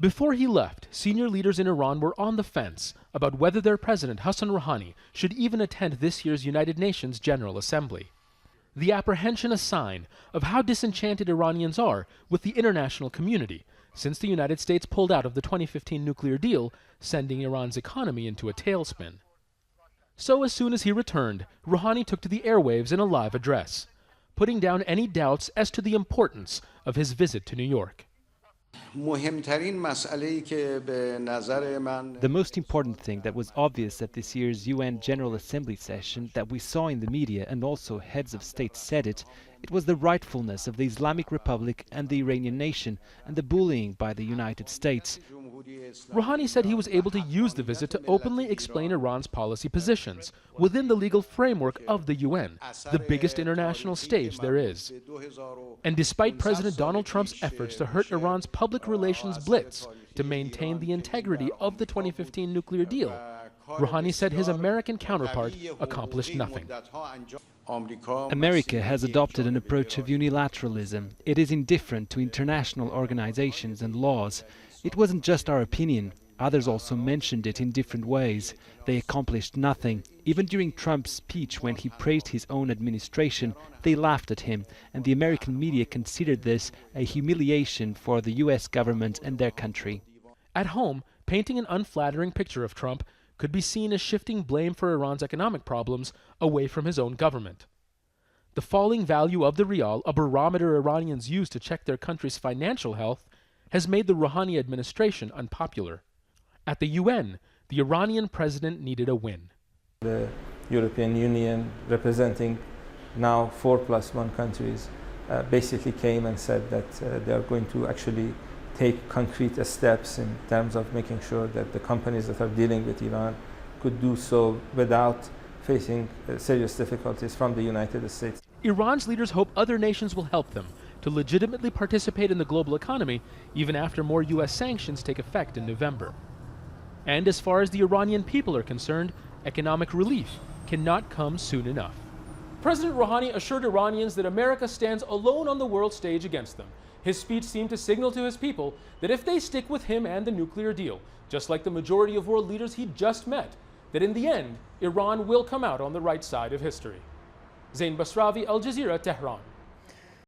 Before he left, senior leaders in Iran were on the fence about whether their president, Hassan Rouhani, should even attend this year's United Nations General Assembly. The apprehension a sign of how disenchanted Iranians are with the international community since the United States pulled out of the 2015 nuclear deal, sending Iran's economy into a tailspin. So as soon as he returned, Rouhani took to the airwaves in a live address, putting down any doubts as to the importance of his visit to New York. The most important thing that was obvious at this year's UN General Assembly session that we saw in the media and also heads of state said it was the rightfulness of the Islamic Republic and the Iranian nation and the bullying by the United States. Rouhani said he was able to use the visit to openly explain Iran's policy positions within the legal framework of the UN, the biggest international stage there is. And despite President Donald Trump's efforts to hurt Iran's public relations blitz to maintain the integrity of the 2015 nuclear deal, Rouhani said his American counterpart accomplished nothing. America has adopted an approach of unilateralism. It is indifferent to international organizations and laws. It wasn't just our opinion. Others also mentioned it in different ways. They accomplished nothing. Even during Trump's speech, when he praised his own administration, they laughed at him, and the American media considered this a humiliation for the US government and their country. At home, painting an unflattering picture of Trump could be seen as shifting blame for Iran's economic problems away from his own government. The falling value of the rial, a barometer Iranians use to check their country's financial health, has made the Rouhani administration unpopular. At the UN, the Iranian president needed a win. The European Union, representing now 4+1 countries, basically came and said that they are going to actually take concrete steps in terms of making sure that the companies that are dealing with Iran could do so without facing serious difficulties from the United States. Iran's leaders hope other nations will help them to legitimately participate in the global economy even after more US sanctions take effect in November. And as far as the Iranian people are concerned, economic relief cannot come soon enough. President Rouhani assured Iranians that America stands alone on the world stage against them. His speech seemed to signal to his people that if they stick with him and the nuclear deal, just like the majority of world leaders he just met, that in the end, Iran will come out on the right side of history. Zein, Basravi, Al Jazeera, Tehran.